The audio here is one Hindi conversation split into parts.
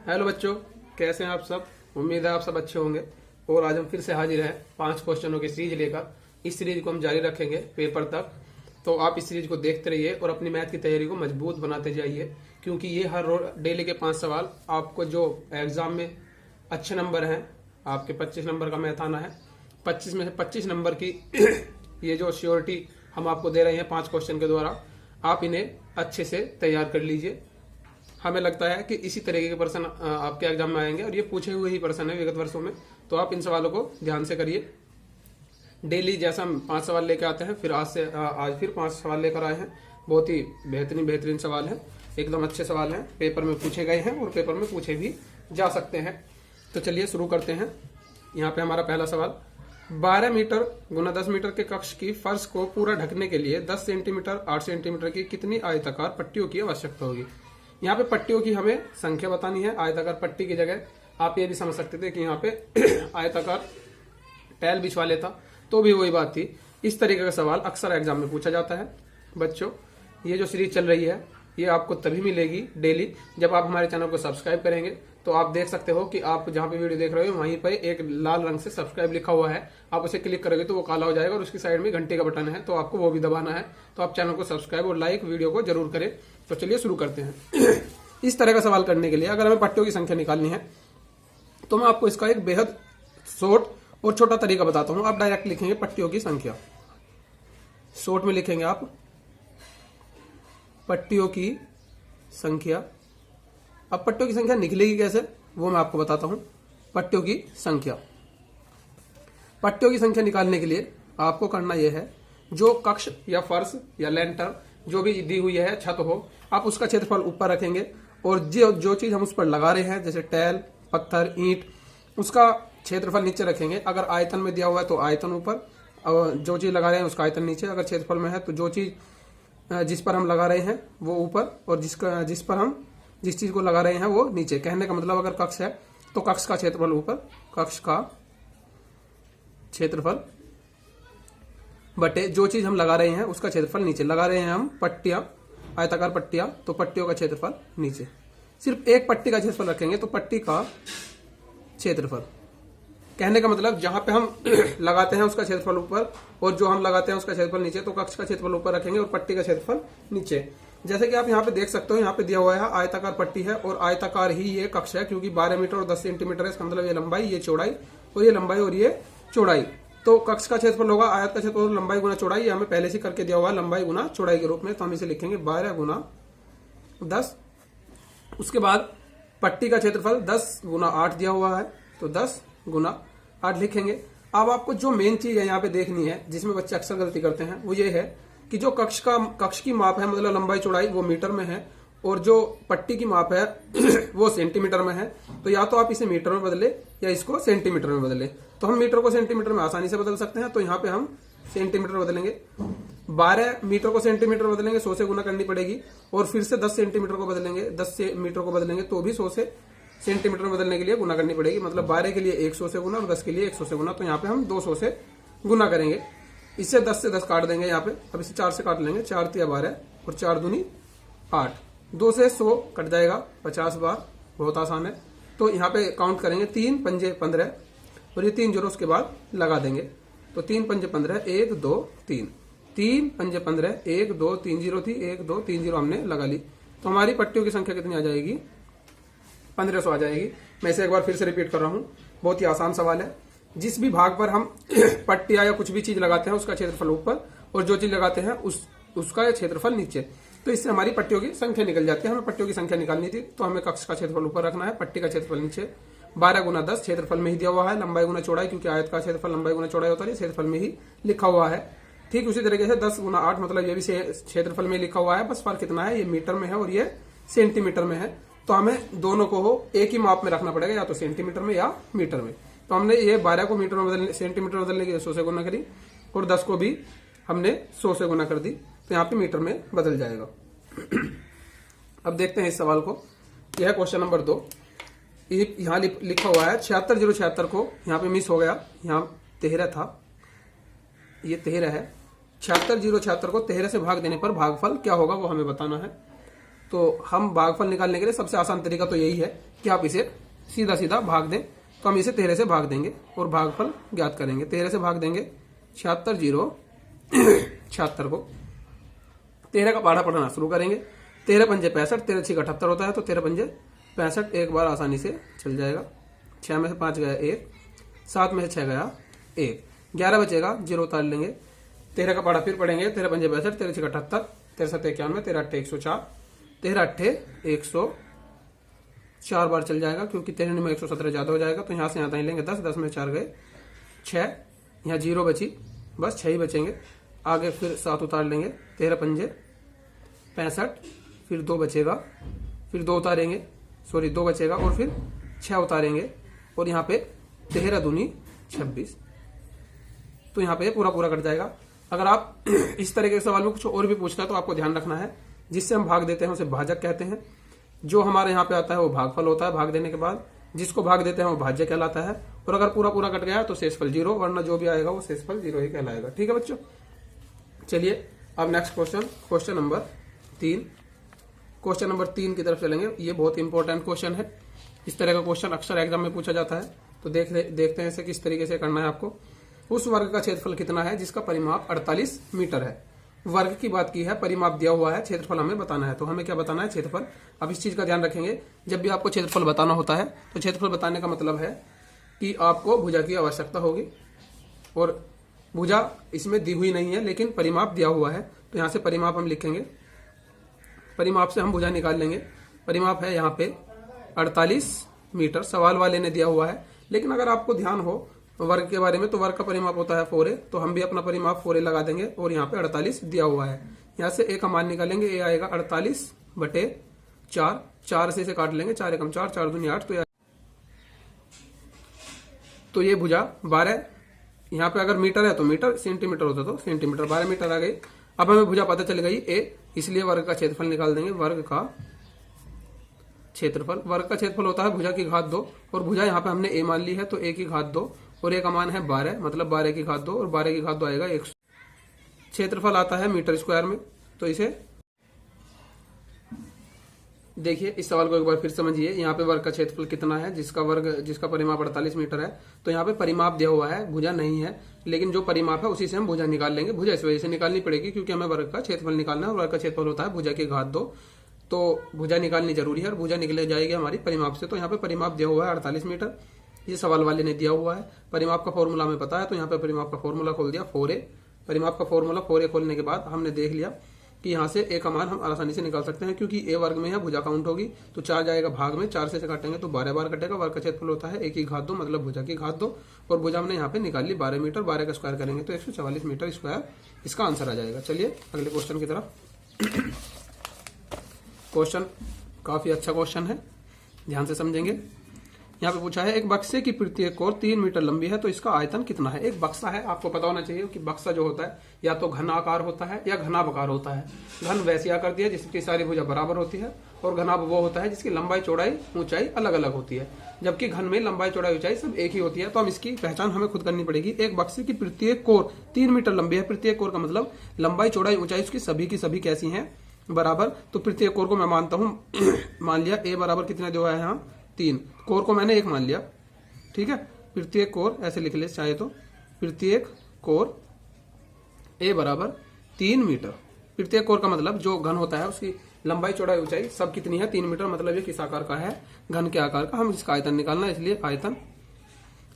हेलो बच्चों, कैसे हैं आप सब। उम्मीद है आप सब अच्छे होंगे। और आज हम फिर से हाजिर हैं 5 क्वेश्चनों की सीरीज लेकर। इस सीरीज को हम जारी रखेंगे पेपर तक। तो आप इस सीरीज को देखते रहिए और अपनी मैथ की तैयारी को मजबूत बनाते जाइए, क्योंकि ये हर रोज डेली के 5 सवाल आपको जो एग्जाम में अच्छे नंबर हैं, आपके 25 नंबर का मैथ आना है, 25 में से 25 नंबर की ये जो श्योरिटी हम आपको दे रहे हैं 5 क्वेश्चन के द्वारा, आप इन्हें अच्छे से तैयार कर लीजिए। हमें लगता है कि इसी तरीके के प्रश्न आपके एग्जाम में आएंगे और ये पूछे हुए ही प्रश्न है विगत वर्षों में। तो आप इन सवालों को ध्यान से करिए। डेली जैसा हम 5 सवाल लेकर आते हैं, फिर आज फिर 5 सवाल लेकर आए हैं। बहुत ही बेहतरीन सवाल है, एकदम अच्छे सवाल हैं, पेपर में पूछे गए हैं और पेपर में पूछे भी जा सकते हैं। तो चलिए शुरू करते हैं। यहाँ पे हमारा पहला सवाल, 12 मीटर गुना 10 मीटर के कक्ष की फर्श को पूरा ढकने के लिए 10 सेंटीमीटर 8 सेंटीमीटर की कितनी आयताकार पट्टियों की आवश्यकता होगी। यहाँ पे पट्टियों की हमें संख्या बतानी है। आयताकार पट्टी की जगह आप ये भी समझ सकते थे कि यहाँ पे आयताकार टैल बिछवा लेता तो भी वही बात थी। इस तरीके का सवाल अक्सर एग्जाम में पूछा जाता है। बच्चों, ये जो सीरीज चल रही है ये आपको तभी मिलेगी डेली जब आप हमारे चैनल को सब्सक्राइब करेंगे। तो आप देख सकते हो कि आप जहां पे वीडियो देख रहे हो वहीं पर एक लाल रंग से सब्सक्राइब लिखा हुआ है। आप उसे क्लिक करोगे तो वो काला हो जाएगा और उसकी साइड में घंटे का बटन है, तो आपको वो भी दबाना है। तो आप चैनल को सब्सक्राइब और लाइक वीडियो को जरूर करें। तो चलिए शुरू करते हैं। इस तरह का सवाल करने के लिए अगर हमें पट्टियों की संख्या निकालनी है तो मैं आपको इसका एक बेहद शॉर्ट और छोटा तरीका बताता हूं। आप डायरेक्ट लिखेंगे पट्टियों की संख्या, शॉर्ट में लिखेंगे आप पट्टियों की संख्या। अब पट्टियों की संख्या निकलेगी कैसे वो मैं आपको बताता हूं। पट्टियों की संख्या निकालने के लिए आपको करना यह है, जो कक्ष या फर्श या लेंटर जो भी दी हुई है, छत हो, आप उसका क्षेत्रफल ऊपर रखेंगे और जो चीज हम उस पर लगा रहे हैं जैसे टैल, पत्थर, ईंट, उसका क्षेत्रफल नीचे रखेंगे। अगर आयतन में दिया हुआ है तो आयतन ऊपर, और जो चीज लगा रहे हैं उसका आयतन नीचे। अगर क्षेत्रफल में है तो जो चीज जिस पर हम लगा रहे हैं वो ऊपर और जिस चीज को लगा रहे हैं वो नीचे। कहने का मतलब अगर कक्ष है तो कक्ष का क्षेत्रफल ऊपर, कक्ष का क्षेत्रफल बटे जो चीज हम लगा रहे हैं उसका क्षेत्रफल नीचे। लगा रहे हैं हम पट्टियां, आयताकार पट्टियां, तो पट्टियों का क्षेत्रफल नीचे। सिर्फ एक पट्टी का क्षेत्रफल रखेंगे तो पट्टी का क्षेत्रफल। कहने का मतलब जहां पे हम लगाते हैं उसका क्षेत्रफल ऊपर और जो हम लगाते हैं उसका क्षेत्रफल नीचे, तो कक्ष का क्षेत्रफल ऊपर रखेंगे और पट्टी का क्षेत्रफल नीचे। जैसे कि आप यहाँ पे देख सकते हो, यहाँ पे दिया हुआ है आयताकार पट्टी है और आयताकार ही ये कक्ष है, क्योंकि 12 मीटर और 10 सेंटीमीटर है। इसका मतलब ये लंबाई, ये चौड़ाई और ये लंबाई और ये चौड़ाई। तो कक्ष का क्षेत्रफल होगा आयत का क्षेत्रफल लंबाई गुना चौड़ाई। ये हमें पहले से करके दिया हुआ है लंबाई गुना चौड़ाई के रूप में, तो हम इसे लिखेंगे 12 गुना 10। उसके बाद पट्टी का क्षेत्रफल 10 गुना 8 दिया हुआ है, तो 10 गुना 8 लिखेंगे। अब आपको जो मेन चीज है यहाँ पे देखनी है, जिसमें बच्चे अक्सर गलती करते हैं, वो ये है कि जो कक्ष की माप है, मतलब लंबाई चौड़ाई, वो मीटर में है और जो पट्टी की माप है वो सेंटीमीटर में है। तो या तो आप इसे मीटर में बदले या इसको सेंटीमीटर में बदले। तो हम मीटर को सेंटीमीटर में आसानी से बदल सकते हैं, तो यहाँ पे हम सेंटीमीटर बदलेंगे। 12 मीटर को सेंटीमीटर बदलेंगे, 100 से गुना करनी पड़ेगी। और फिर से 10 सेंटीमीटर को बदलेंगे, 10 से मीटर को बदलेंगे तो भी 100 से सेंटीमीटर में बदलने के लिए गुना करनी पड़ेगी। मतलब 12 के लिए 100 से गुना और 10 के लिए 100 से गुना। तो यहाँ पे हम 200 से गुना करेंगे। इससे 10 से 10 काट देंगे यहाँ पे। अब इसे 4 से काट लेंगे, 4 तिया 12 और 4 दूनी 8। 2 से 100 कट जाएगा 50 बार, बहुत आसान है। तो यहाँ पे काउंट करेंगे, 3 पंजे 15 और ये 3 जीरो उसके बाद लगा देंगे। तो 3 पंजे 15, 1 2 3, 3 पंजे 15, 1 2 3 जीरो थी, 1 2 3 जीरो हमने लगा ली। तो हमारी पट्टियों की संख्या कितनी आ जाएगी? 1500 आ जाएगी। मैं इसे एक बार फिर से रिपीट कर रहा हूँ, बहुत ही आसान सवाल है। जिस भी भाग पर हम पट्टिया या कुछ भी चीज लगाते हैं उसका क्षेत्रफल ऊपर और जो चीज लगाते हैं उसका क्षेत्रफल नीचे। तो इससे हमारी पट्टियों की संख्या निकल जाती है। हमें पट्टियों की संख्या निकालनी थी तो हमें कक्ष का क्षेत्रफल ऊपर रखना है, पट्टी का क्षेत्रफल नीचे। 12 गुना 10 क्षेत्रफल में ही दिया हुआ है, लंबाई गुना चौड़ाई, क्योंकि आयत का क्षेत्रफल लंबाई गुना चौड़ाई होता है, क्षेत्रफल में ही लिखा हुआ है। ठीक उसी तरीके से 10 गुना 8, मतलब ये भी क्षेत्रफल में लिखा हुआ है, बस फर्क कितना है, ये मीटर में है और ये सेंटीमीटर में है। तो हमें दोनों को एक ही माप में रखना पड़ेगा, या तो सेंटीमीटर में या मीटर में। तो हमने ये 12 को मीटर में बदलने, सेंटीमीटर में बदलने के लिए 100 से गुना करी और 10 को भी हमने 100 से गुना कर दी, तो यहाँ पे मीटर में बदल जाएगा। अब देखते हैं इस सवाल को। यह है क्वेश्चन नंबर 2। यहाँ लिखा हुआ है 76,076 को यहाँ पे मिस हो गया, यहाँ 13 था, ये 13 है। 76,076 को 13 से भाग देने पर भागफल क्या होगा वो हमें बताना है। तो हम भागफल निकालने के लिए सबसे आसान तरीका तो यही है कि आप इसे सीधा सीधा भाग दें। तो हम इसे 13 से भाग देंगे और भागफल ज्ञात करेंगे। 13 से भाग देंगे 76 0 76 को 13 का पहाड़ा पढ़ना शुरू करेंगे। 13 पंजे 65, 13 6 78 होता है, तो 13 पंजे 65 एक बार आसानी से चल जाएगा। 6 में से 5 गया 1, 7 में से 6 गया 1, 11 बचेगा, 0 उतार लेंगे। 13 का पहाड़ा फिर पढ़ेंगे। 13 पंजे 62, 13 6 78, 13 7 91, 13 8 104, 13 8 104 बार चल जाएगा, क्योंकि 13 में 117 ज्यादा हो जाएगा। तो यहां से यहां तक लेंगे 10, 10 में 4 गए 6, यहाँ 0 बची, बस 6 ही बचेंगे। आगे फिर 7 उतार लेंगे। 13 पंजे 65, फिर 2 बचेगा, फिर 2 उतारेंगे, सॉरी 2 बचेगा और फिर 6 उतारेंगे और यहाँ पे 13 दूनी 26। तो यहाँ पे पूरा पूरा कट जाएगा। अगर आप इस तरह के सवाल में कुछ और भी पूछना है तो आपको ध्यान रखना है, जिससे हम भाग देते हैं उसे भाजक कहते हैं। जो हमारे यहाँ पे आता है वो भागफल होता है। भाग देने के बाद जिसको भाग देते हैं वो भाज्य कहलाता है। और अगर पूरा पूरा कट गया तो शेषफल 0, वरना जो भी आएगा वो शेषफल 0 ही कहलाएगा। ठीक है बच्चों, चलिए अब next question, question number 3। Question number 3 की तरफ चलेंगे। ये बहुत इंपॉर्टेंट क्वेश्चन है। इस तरह का क्वेश्चन अक्सर एग्जाम में पूछा जाता है। तो देखते हैं इसे किस तरीके से करना है आपको। उस वर्ग का क्षेत्रफल कितना है जिसका परिमाप 48 मीटर है। वर्ग की बात की है, परिमाप दिया हुआ है, क्षेत्रफल हमें बताना है। तो हमें क्या बताना है? क्षेत्रफल। अब इस चीज का ध्यान रखेंगे, जब भी आपको क्षेत्रफल बताना होता है तो क्षेत्रफल बताने का मतलब है कि आपको भुजा की आवश्यकता होगी, और भुजा इसमें दी हुई नहीं है लेकिन परिमाप दिया हुआ है। तो यहां से परिमाप हम लिखेंगे, परिमाप से हम भुजा निकाल लेंगे। परिमाप है यहाँ पे 48 मीटर, सवाल वाले ने दिया हुआ है। लेकिन अगर आपको ध्यान हो वर्ग के बारे में तो वर्ग का परिमाप होता है 4a, तो हम भी अपना परिमाप 4a लगा देंगे और यहाँ पे 48 दिया हुआ है। यहाँ से a का मान निकालेंगे, a आएगा 48/4, 4 से इसे काट लेंगे, 4 एकम 4, 4 दूनी 8, तो ये भुजा 12। यहाँ पे अगर मीटर है तो मीटर, सेंटीमीटर होता तो सेंटीमीटर, 12 मीटर आ गई। अब हमें भुजा पता चल गई a, इसलिए वर्ग का क्षेत्रफल निकाल देंगे। वर्ग का क्षेत्रफल, वर्ग का क्षेत्रफल होता है भुजा की घात 2, और भुजा यहाँ पे हमने a मान ली है तो a की घात 2, और a का मान है 12, मतलब 12 की घात 2, और 12 की घात 2 आएगा 100। क्षेत्रफल आता है मीटर स्क्वायर में। तो इसे देखिए, इस सवाल को एक बार फिर समझिए। यहाँ पे वर्ग का क्षेत्रफल कितना है जिसका परिमाप 48 मीटर है। तो यहाँ पे परिमाप दिया हुआ है, भुजा नहीं है, लेकिन जो परिमाप है उसी से हम भुजा निकाल लेंगे। भुजा इस वजह से निकालनी पड़ेगी क्योंकि हमें वर्ग का क्षेत्रफल निकालना है, और वर्ग का क्षेत्रफल होता है भुजा की घात 2। तो भुजा निकालनी जरूरी है और भुजा निकल जाएगी हमारी परिमाप से। तो यहाँ पे परिमाप दिया हुआ है 48 मीटर, ये सवाल वाले ने दिया हुआ है। परिमाप का फॉर्मूला हमें पता है, तो यहाँ पे परिमाप का फॉर्मूला खोल दिया 4a। परिमाप का फॉर्मूला 4a खोलने के बाद हमने देख लिया कि यहाँ से a का मान हम आसानी से निकाल सकते हैं, क्योंकि a वर्ग में है, भुजा काउंट होगी तो 4 जाएगा भाग में, 4 से काटेंगे तो 12 बार कटेगा। वर्ग का क्षेत्रफल होता है a की घात 2, मतलब भुजा की घात 2, और भुजा हमने यहाँ पे निकाल ली 12 मीटर। 12 का स्क्वायर करेंगे तो 144 मीटर स्क्वायर इसका आंसर आ जाएगा। चलिए अगले क्वेश्चन की तरफ। क्वेश्चन काफी अच्छा क्वेश्चन है, ध्यान से समझेंगे। यहाँ पे पूछा है, एक बक्से की प्रत्येक कोर 3 मीटर लंबी है तो इसका आयतन कितना है। एक बक्सा है, आपको पता होना चाहिए कि बक्सा जो होता है या तो घन आकार होता है या घनाभ होता है। घन वैसी आकृति है जिसकी सारी भुजा बराबर होती है, और घनाभ वो होता है जिसकी लंबाई चौड़ाई ऊंचाई अलग अलग होती है, जबकि घन में लंबाई चौड़ाई ऊंचाई सब एक ही होती है। तो हम इसकी पहचान हमें खुद करनी पड़ेगी। एक बक्से की प्रत्येक कोर 3 मीटर लंबी है। प्रत्येक कोर का मतलब लंबाई चौड़ाई ऊंचाई उसकी सभी की सभी कैसी है, बराबर। तो प्रत्येक कोर को मैं मानता हूं, मान लिया a बराबर कितना दिया है यहाँ 3, कोर को मैंने 1 मान लिया, ठीक है। प्रत्येक कोर ऐसे लिख ले चाहे तो, प्रत्येक कोर a बराबर 3 मीटर। प्रत्येक कोर का मतलब जो घन होता है उसकी लंबाई चौड़ाई ऊंचाई सब कितनी है, 3 मीटर, मतलब ये किस आकार का है, घन के आकार का। हम इसका आयतन निकालना है, इसलिए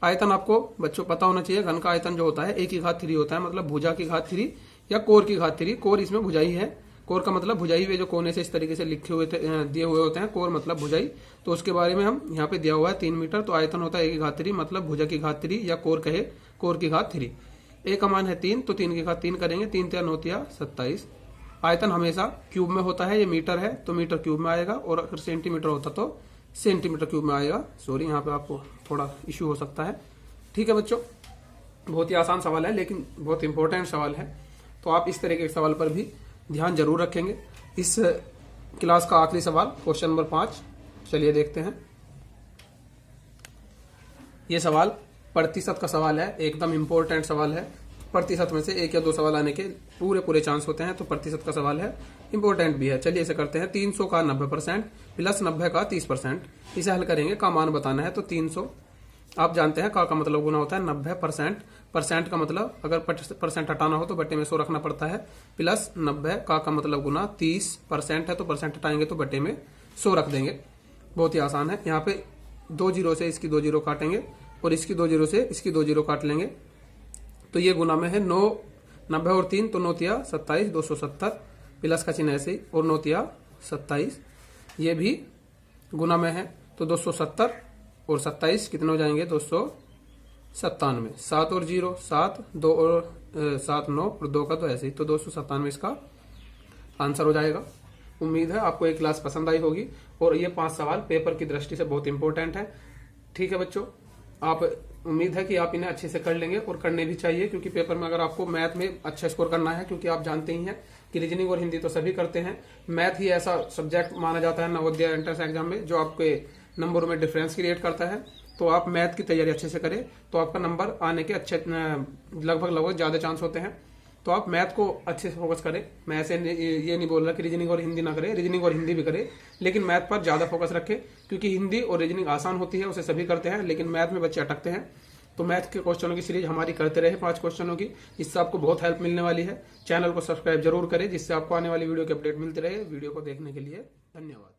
आयतन आपको बच्चों पता होना चाहिए। घन का आयतन जो होता है a की घात 3 होता है, मतलब भुजा की घात 3 या कोर की घात 3। कोर इसमें भुजाई है, कोर का मतलब भुजाई हुए जो कोने से इस तरीके से लिखे हुए दिए हुए होते हैं, कोर मतलब भुजाई। तो उसके बारे में हम यहाँ पे दिया हुआ है 3 मीटर। तो आयतन होता है a की घात 3, मतलब भुजा की घात 3 या कोर कहे कोर की घात 3। a का मान है 3, तो 3 की घात 3 करेंगे, 3 3 9 27। आयतन हमेशा क्यूब में होता है, ये मीटर है तो मीटर क्यूब में आएगा, और अगर सेंटीमीटर होता तो सेंटीमीटर क्यूब में आएगा। सॉरी, यहाँ पे आपको थोड़ा इश्यू हो सकता है। ठीक है बच्चों, बहुत ही आसान सवाल है लेकिन बहुत इंपॉर्टेंट सवाल है, तो आप इस तरह के सवाल पर भी ध्यान जरूर रखेंगे। इस क्लास का आखिरी सवाल, क्वेश्चन नंबर 5, चलिए देखते हैं। यह सवाल प्रतिशत का सवाल है, एकदम इंपॉर्टेंट सवाल है। प्रतिशत में से 1 या 2 सवाल आने के पूरे चांस होते हैं, तो प्रतिशत का सवाल है, इंपॉर्टेंट भी है। चलिए इसे करते हैं। 300 का 90% प्लस 90 का 30%, इसे हल करेंगे। का मान बताना है, तो 300 आप जानते हैं का मतलब गुना होता है 90%। परसेंट का मतलब अगर परसेंट हटाना हो तो बट्टे में 100 रखना पड़ता है, प्लस 90 का मतलब गुना 30% है, तो परसेंट हटाएंगे तो बट्टे में 100 रख देंगे। बहुत ही आसान है। यहाँ पे 2 जीरो से इसकी 2 जीरो काटेंगे और इसकी 2 जीरो से इसकी 2 जीरो काट लेंगे, तो ये गुना में है 9, 90 और 3 तो 9 तिया 27, 270 प्लस का चिन्ह ऐसे ही, और 9 तिया 27, ये भी गुना में है, तो 270 और 27 कितने हो जाएंगे, 297। 7 और 0 7, 2 और 7 9 और 2 का तो ऐसे ही, तो 297 इसका आंसर हो जाएगा। उम्मीद है आपको ये क्लास पसंद आई होगी और ये 5 सवाल पेपर की दृष्टि से बहुत इंपॉर्टेंट है। ठीक है बच्चों, आप उम्मीद है कि आप इन्हें अच्छे से कर लेंगे और करने भी चाहिए, क्योंकि पेपर में अगर आपको मैथ में अच्छा स्कोर करना है, क्योंकि आप जानते ही हैं कि रीजनिंग और हिंदी तो सभी करते हैं, मैथ ही ऐसा सब्जेक्ट माना जाता है नवोदय एंट्रेंस एग्जाम में जो आपके नंबरों में डिफरेंस क्रिएट करता है। तो आप मैथ की तैयारी अच्छे से करें तो आपका नंबर आने के अच्छे लगभग ज्यादा चांस होते हैं। तो आप मैथ को अच्छे से फोकस करें। मैं ऐसे ये नहीं बोल रहा कि रीजनिंग और हिंदी ना करें, रीजनिंग और हिंदी भी करें, लेकिन मैथ पर ज्यादा फोकस रखें, क्योंकि हिंदी और रीजनिंग आसान होती है, उसे सभी करते हैं, लेकिन मैथ में बच्चे अटकते हैं। तो मैथ के क्वेश्चनों की सीरीज हमारी करते रहे 5 क्वेश्चनों की, इससे आपको बहुत हेल्प मिलने वाली है। चैनल को सब्सक्राइब जरूर करें, जिससे आपको आने वाली वीडियो की अपडेट मिलती रहे। वीडियो को देखने के लिए धन्यवाद।